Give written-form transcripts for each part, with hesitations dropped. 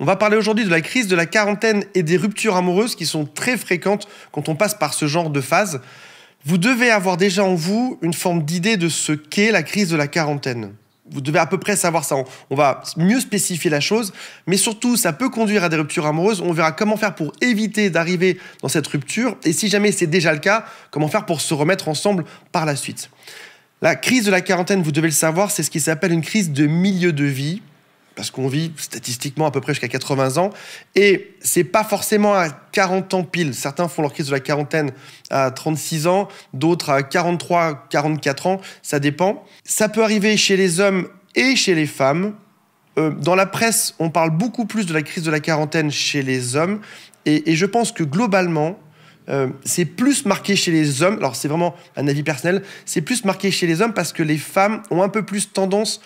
On va parler aujourd'hui de la crise de la quarantaine et des ruptures amoureuses qui sont très fréquentes quand on passe par ce genre de phase. Vous devez avoir déjà en vous une forme d'idée de ce qu'est la crise de la quarantaine. Vous devez à peu près savoir ça. On va mieux spécifier la chose, mais surtout, ça peut conduire à des ruptures amoureuses. On verra comment faire pour éviter d'arriver dans cette rupture. Et si jamais c'est déjà le cas, comment faire pour se remettre ensemble par la suite. La crise de la quarantaine, vous devez le savoir, c'est ce qui s'appelle une crise de milieu de vie. Parce qu'on vit statistiquement à peu près jusqu'à 80 ans. Et c'est pas forcément à 40 ans pile. Certains font leur crise de la quarantaine à 36 ans, d'autres à 43, 44 ans. Ça dépend. Ça peut arriver chez les hommes et chez les femmes. Dans la presse, on parle beaucoup plus de la crise de la quarantaine chez les hommes. Et je pense que globalement, c'est plus marqué chez les hommes. Alors c'est vraiment un avis personnel. C'est plus marqué chez les hommes parce que les femmes ont un peu plus tendance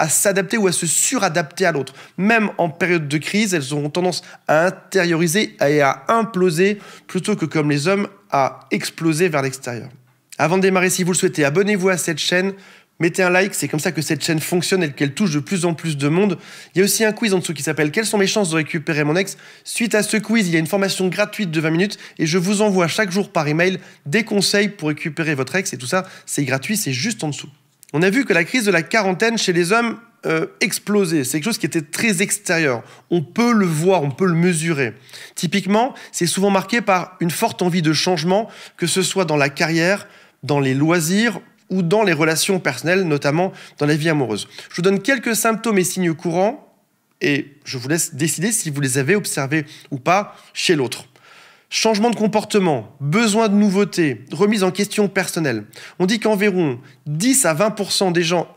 à s'adapter ou à se suradapter à l'autre. Même en période de crise, elles auront tendance à intérioriser et à imploser plutôt que comme les hommes à exploser vers l'extérieur. Avant de démarrer, si vous le souhaitez, abonnez-vous à cette chaîne, mettez un like, c'est comme ça que cette chaîne fonctionne et qu'elle touche de plus en plus de monde. Il y a aussi un quiz en dessous qui s'appelle « Quelles sont mes chances de récupérer mon ex ?» Suite à ce quiz, il y a une formation gratuite de 20 minutes et je vous envoie chaque jour par email des conseils pour récupérer votre ex et tout ça, c'est gratuit, c'est juste en dessous. On a vu que la crise de la quarantaine chez les hommes explosait. C'est quelque chose qui était très extérieur. On peut le voir, on peut le mesurer. Typiquement, c'est souvent marqué par une forte envie de changement, que ce soit dans la carrière, dans les loisirs ou dans les relations personnelles, notamment dans la vie amoureuse. Je vous donne quelques symptômes et signes courants et je vous laisse décider si vous les avez observés ou pas chez l'autre. Changement de comportement, besoin de nouveautés, remise en question personnelle. On dit qu'environ 10 à 20% des gens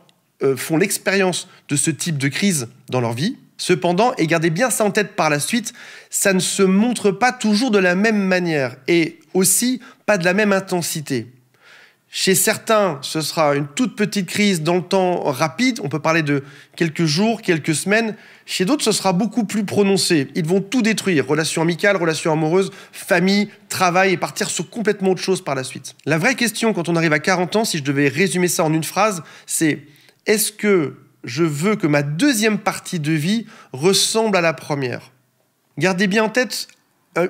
font l'expérience de ce type de crise dans leur vie. Cependant, et gardez bien ça en tête par la suite, ça ne se montre pas toujours de la même manière et aussi pas de la même intensité. Chez certains, ce sera une toute petite crise dans le temps rapide. On peut parler de quelques jours, quelques semaines. Chez d'autres, ce sera beaucoup plus prononcé. Ils vont tout détruire. Relations amicales, relations amoureuses, famille, travail et partir sur complètement autre chose par la suite. La vraie question quand on arrive à 40 ans, si je devais résumer ça en une phrase, c'est est-ce que je veux que ma deuxième partie de vie ressemble à la première? Gardez bien en tête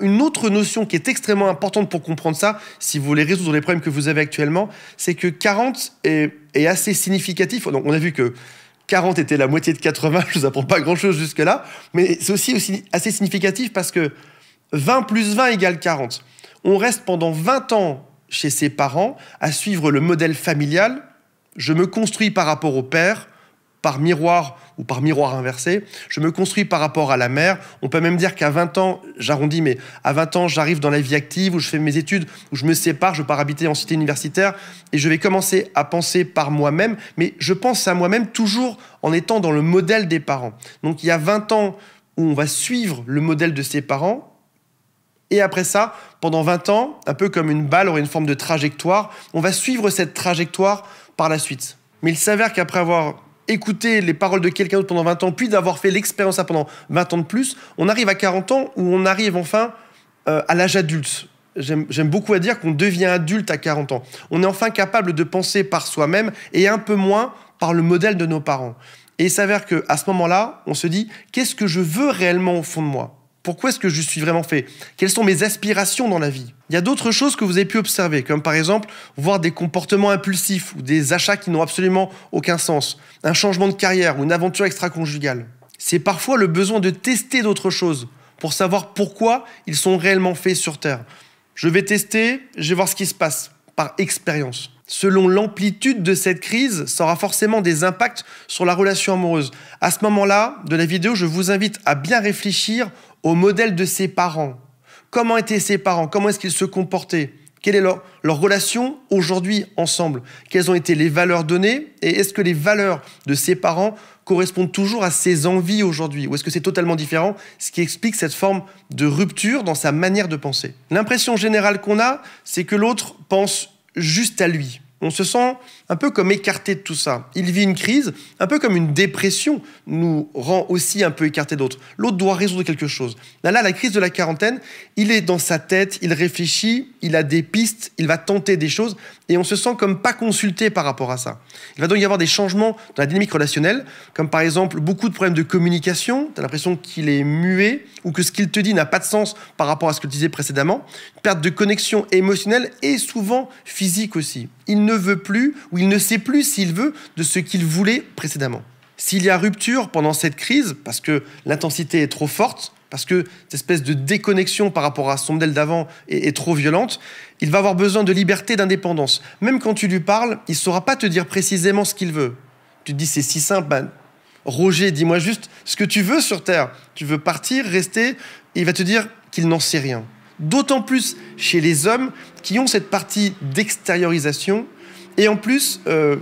une autre notion qui est extrêmement importante pour comprendre ça, si vous voulez résoudre les problèmes que vous avez actuellement, c'est que 40 est assez significatif. Donc on a vu que 40 était la moitié de 80, je ne vous apprends pas grand-chose jusque-là, mais c'est aussi assez significatif parce que 20 plus 20 égale 40. On reste pendant 20 ans chez ses parents à suivre le modèle familial. Je me construis par rapport au père, par miroir ou par miroir inversé. Je me construis par rapport à la mère. On peut même dire qu'à 20 ans, j'arrondis, mais à 20 ans, j'arrive dans la vie active, où je fais mes études, où je me sépare, je pars habiter en cité universitaire, et je vais commencer à penser par moi-même, mais je pense à moi-même toujours en étant dans le modèle des parents. Donc il y a 20 ans où on va suivre le modèle de ses parents, et après ça, pendant 20 ans, un peu comme une balle aurait une forme de trajectoire, on va suivre cette trajectoire par la suite. Mais il s'avère qu'après avoir écouter les paroles de quelqu'un d'autre pendant 20 ans, puis d'avoir fait l'expérience pendant 20 ans de plus, on arrive à 40 ans où on arrive enfin à l'âge adulte. J'aime beaucoup à dire qu'on devient adulte à 40 ans. On est enfin capable de penser par soi-même et un peu moins par le modèle de nos parents. Et il s'avère qu'à ce moment-là, on se dit « Qu'est-ce que je veux réellement au fond de moi ? Pourquoi est-ce que je suis vraiment fait ? Quelles sont mes aspirations dans la vie ?» Il y a d'autres choses que vous avez pu observer, comme par exemple voir des comportements impulsifs ou des achats qui n'ont absolument aucun sens, un changement de carrière ou une aventure extra-conjugale. C'est parfois le besoin de tester d'autres choses pour savoir pourquoi ils sont réellement faits sur Terre. Je vais tester, je vais voir ce qui se passe par expérience. Selon l'amplitude de cette crise, ça aura forcément des impacts sur la relation amoureuse. À ce moment-là de la vidéo, je vous invite à bien réfléchir au modèle de ses parents. Comment étaient ses parents? Comment est-ce qu'ils se comportaient? Quelle est leur relation aujourd'hui ensemble? Quelles ont été les valeurs données? Et est-ce que les valeurs de ses parents correspondent toujours à ses envies aujourd'hui? Ou est-ce que c'est totalement différent? Ce qui explique cette forme de rupture dans sa manière de penser. L'impression générale qu'on a, c'est que l'autre pense juste à lui. On se sent un peu comme écarté de tout ça. Il vit une crise, un peu comme une dépression nous rend aussi un peu écartés d'autres. L'autre doit résoudre quelque chose. Là, la crise de la quarantaine, il est dans sa tête, il réfléchit, il a des pistes, il va tenter des choses et on se sent comme pas consulté par rapport à ça. Il va donc y avoir des changements dans la dynamique relationnelle, comme par exemple beaucoup de problèmes de communication. Tu as l'impression qu'il est muet ou que ce qu'il te dit n'a pas de sens par rapport à ce que tu disais précédemment. Perte de connexion émotionnelle et souvent physique aussi. Il ne veut plus ou il ne sait plus s'il veut de ce qu'il voulait précédemment. S'il y a rupture pendant cette crise, parce que l'intensité est trop forte, parce que cette espèce de déconnexion par rapport à son modèle d'avant est trop violente, il va avoir besoin de liberté, d'indépendance. Même quand tu lui parles, il ne saura pas te dire précisément ce qu'il veut. Tu te dis, c'est si simple, Roger, dis-moi juste ce que tu veux sur Terre. Tu veux partir, rester, et il va te dire qu'il n'en sait rien. D'autant plus chez les hommes qui ont cette partie d'extériorisation et en plus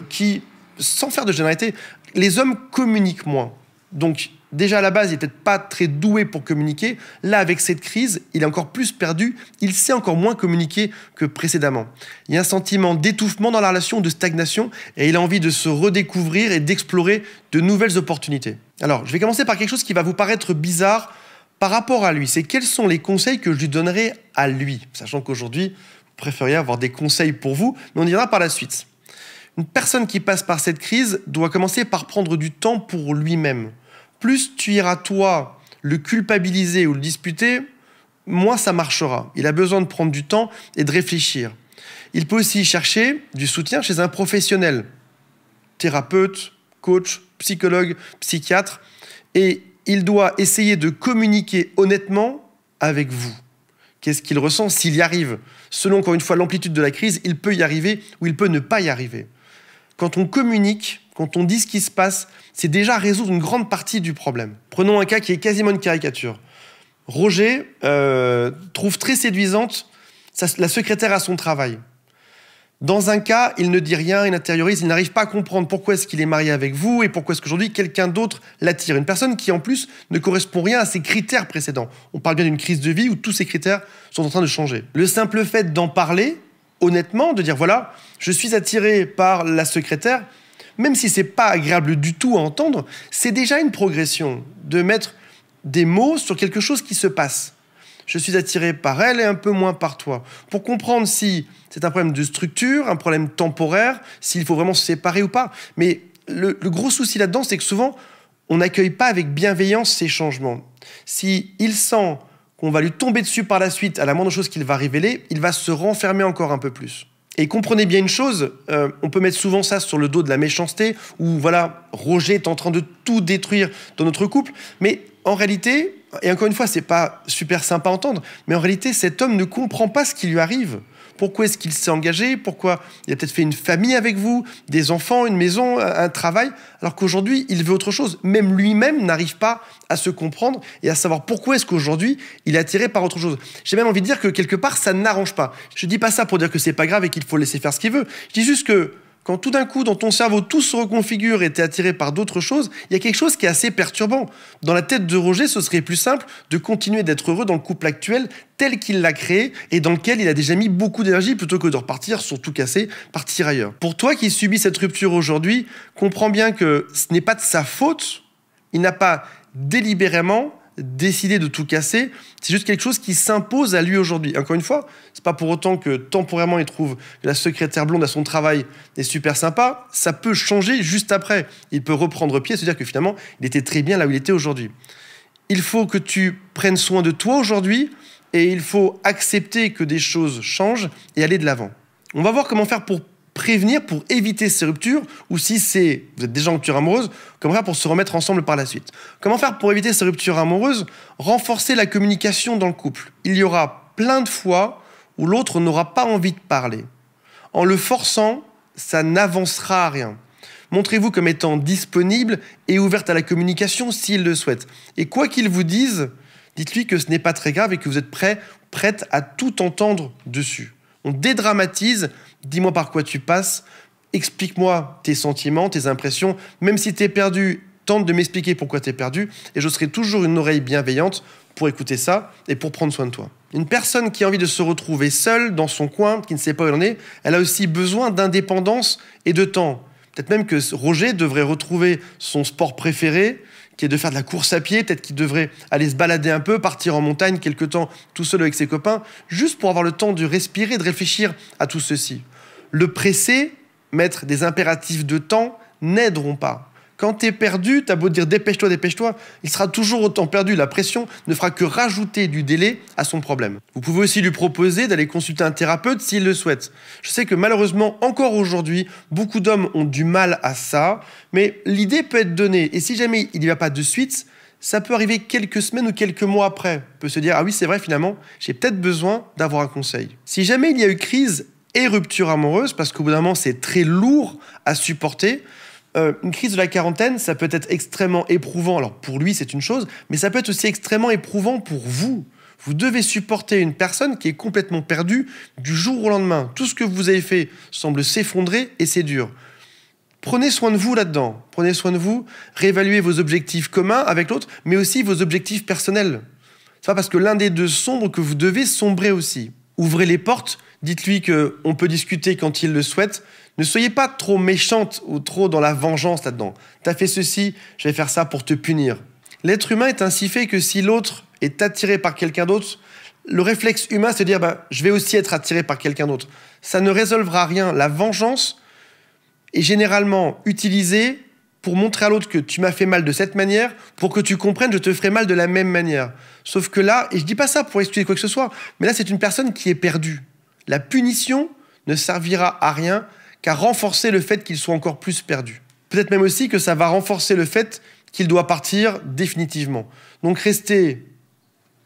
qui, sans faire de généralité, les hommes communiquent moins. Donc déjà à la base, il n'est peut-être pas très doué pour communiquer. Là, avec cette crise, il est encore plus perdu. Il sait encore moins communiquer que précédemment. Il y a un sentiment d'étouffement dans la relation, de stagnation, et il a envie de se redécouvrir et d'explorer de nouvelles opportunités. Alors, je vais commencer par quelque chose qui va vous paraître bizarre par rapport à lui. C'est quels sont les conseils que je lui donnerai à lui, sachant qu'aujourd'hui, vous préfériez avoir des conseils pour vous, mais on y ira par la suite. Une personne qui passe par cette crise doit commencer par prendre du temps pour lui-même. Plus tu iras, toi, le culpabiliser ou le disputer, moins ça marchera. Il a besoin de prendre du temps et de réfléchir. Il peut aussi chercher du soutien chez un professionnel, thérapeute, coach, psychologue, psychiatre, et il doit essayer de communiquer honnêtement avec vous. Qu'est-ce qu'il ressent s'il y arrive? Selon, encore une fois, l'amplitude de la crise, il peut y arriver ou il peut ne pas y arriver. Quand on communique, quand on dit ce qui se passe, c'est déjà résoudre une grande partie du problème. Prenons un cas qui est quasiment une caricature. Roger trouve très séduisante la secrétaire à son travail. Dans un cas, il ne dit rien, il intériorise, il n'arrive pas à comprendre pourquoi est-ce qu'il est marié avec vous et pourquoi est-ce qu'aujourd'hui quelqu'un d'autre l'attire. Une personne qui, en plus, ne correspond rien à ses critères précédents. On parle bien d'une crise de vie où tous ces critères sont en train de changer. Le simple fait d'en parler, honnêtement, de dire voilà, je suis attiré par la secrétaire, même si c'est pas agréable du tout à entendre, c'est déjà une progression de mettre des mots sur quelque chose qui se passe. Je suis attiré par elle et un peu moins par toi. Pour comprendre si c'est un problème de structure, un problème temporaire, s'il faut vraiment se séparer ou pas. Mais le gros souci là-dedans, c'est que souvent, on n'accueille pas avec bienveillance ces changements. S'il sent qu'on va lui tomber dessus par la suite à la moindre chose qu'il va révéler, il va se renfermer encore un peu plus. Et comprenez bien une chose, on peut mettre souvent ça sur le dos de la méchanceté, où voilà, Roger est en train de tout détruire dans notre couple, mais en réalité, et encore une fois, c'est pas super sympa à entendre, mais en réalité, cet homme ne comprend pas ce qui lui arrive. Pourquoi est-ce qu'il s'est engagé? Pourquoi il a peut-être fait une famille avec vous, des enfants, une maison, un travail, alors qu'aujourd'hui, il veut autre chose. Même lui-même n'arrive pas à se comprendre et à savoir pourquoi est-ce qu'aujourd'hui, il est attiré par autre chose. J'ai même envie de dire que quelque part, ça n'arrange pas. Je dis pas ça pour dire que c'est pas grave et qu'il faut laisser faire ce qu'il veut. Je dis juste que quand tout d'un coup, dans ton cerveau, tout se reconfigure et tu es attiré par d'autres choses, il y a quelque chose qui est assez perturbant. Dans la tête de Roger, ce serait plus simple de continuer d'être heureux dans le couple actuel tel qu'il l'a créé et dans lequel il a déjà mis beaucoup d'énergie plutôt que de repartir sur tout casser, partir ailleurs. Pour toi qui subis cette rupture aujourd'hui, comprends bien que ce n'est pas de sa faute. Il n'a pas délibérément décider de tout casser, c'est juste quelque chose qui s'impose à lui aujourd'hui. Encore une fois, c'est pas pour autant que temporairement il trouve que la secrétaire blonde à son travail est super sympa, ça peut changer juste après. Il peut reprendre pied et se dire que finalement, il était très bien là où il était aujourd'hui. Il faut que tu prennes soin de toi aujourd'hui et il faut accepter que des choses changent et aller de l'avant. On va voir comment faire pour prévenir, pour éviter ces ruptures, ou si vous êtes déjà en rupture amoureuse, comment faire pour se remettre ensemble par la suite. Comment faire pour éviter ces ruptures amoureuses? Renforcer la communication dans le couple. Il y aura plein de fois où l'autre n'aura pas envie de parler. En le forçant, ça n'avancera à rien. Montrez-vous comme étant disponible et ouverte à la communication s'il le souhaite. Et quoi qu'il vous dise, dites-lui que ce n'est pas très grave et que vous êtes prête à tout entendre dessus. On dédramatise, dis-moi par quoi tu passes, explique-moi tes sentiments, tes impressions, même si tu es perdu, tente de m'expliquer pourquoi tu es perdu, et je serai toujours une oreille bienveillante pour écouter ça et pour prendre soin de toi. Une personne qui a envie de se retrouver seule dans son coin, qui ne sait pas où elle en est, elle a aussi besoin d'indépendance et de temps. Peut-être même que Roger devrait retrouver son sport préféré, qui est de faire de la course à pied. Peut-être qu'il devrait aller se balader un peu, partir en montagne quelque temps tout seul avec ses copains, juste pour avoir le temps de respirer, de réfléchir à tout ceci. Le presser, mettre des impératifs de temps, n'aideront pas. Quand tu es perdu, tu as beau dire dépêche-toi, dépêche-toi, il sera toujours autant perdu. La pression ne fera que rajouter du délai à son problème. Vous pouvez aussi lui proposer d'aller consulter un thérapeute s'il le souhaite. Je sais que malheureusement, encore aujourd'hui, beaucoup d'hommes ont du mal à ça, mais l'idée peut être donnée. Et si jamais il n'y va pas de suite, ça peut arriver quelques semaines ou quelques mois après. On peut se dire, ah oui, c'est vrai, finalement, j'ai peut-être besoin d'avoir un conseil. Si jamais il y a eu crise et rupture amoureuse, parce qu'au bout d'un moment, c'est très lourd à supporter, une crise de la quarantaine, ça peut être extrêmement éprouvant. Alors pour lui, c'est une chose, mais ça peut être aussi extrêmement éprouvant pour vous. Vous devez supporter une personne qui est complètement perdue du jour au lendemain. Tout ce que vous avez fait semble s'effondrer et c'est dur. Prenez soin de vous là-dedans. Prenez soin de vous, réévaluez vos objectifs communs avec l'autre, mais aussi vos objectifs personnels. C'est pas parce que l'un des deux sombre que vous devez sombrer aussi. Ouvrez les portes, dites-lui qu'on peut discuter quand il le souhaite. Ne soyez pas trop méchante ou trop dans la vengeance là-dedans. T'as fait ceci, je vais faire ça pour te punir. L'être humain est ainsi fait que si l'autre est attiré par quelqu'un d'autre, le réflexe humain, c'est de dire je vais aussi être attiré par quelqu'un d'autre. Ça ne résolvera rien. La vengeance est généralement utilisée pour montrer à l'autre que tu m'as fait mal de cette manière, pour que tu comprennes, je te ferai mal de la même manière. Sauf que là, et je dis pas ça pour excuser quoi que ce soit, mais là, c'est une personne qui est perdue. La punition ne servira à rien qu'à renforcer le fait qu'il soit encore plus perdu. Peut-être même aussi que ça va renforcer le fait qu'il doit partir définitivement. Donc restez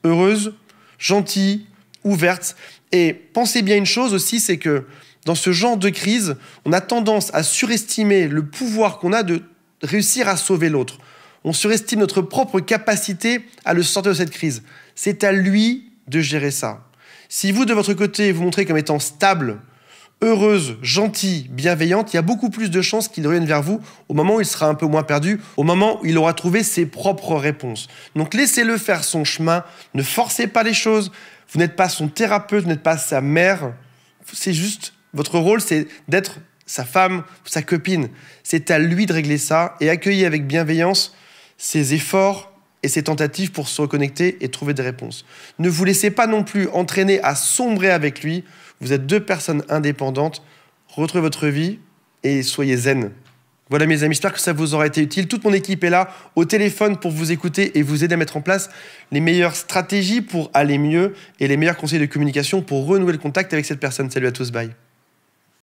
heureuse, gentille, ouverte. Et pensez bien une chose aussi, c'est que dans ce genre de crise, on a tendance à surestimer le pouvoir qu'on a de réussir à sauver l'autre. On surestime notre propre capacité à le sortir de cette crise. C'est à lui de gérer ça. Si vous, de votre côté, vous montrez comme étant stable, heureuse, gentille, bienveillante, il y a beaucoup plus de chances qu'il revienne vers vous au moment où il sera un peu moins perdu, au moment où il aura trouvé ses propres réponses. Donc laissez-le faire son chemin, ne forcez pas les choses, vous n'êtes pas son thérapeute, vous n'êtes pas sa mère, c'est juste, votre rôle c'est d'être sa femme, sa copine. C'est à lui de régler ça et accueillir avec bienveillance ses efforts et ses tentatives pour se reconnecter et trouver des réponses. Ne vous laissez pas non plus entraîner à sombrer avec lui. Vous êtes deux personnes indépendantes. Retrouvez votre vie et soyez zen. Voilà mes amis, j'espère que ça vous aura été utile. Toute mon équipe est là au téléphone pour vous écouter et vous aider à mettre en place les meilleures stratégies pour aller mieux et les meilleurs conseils de communication pour renouer le contact avec cette personne. Salut à tous, bye.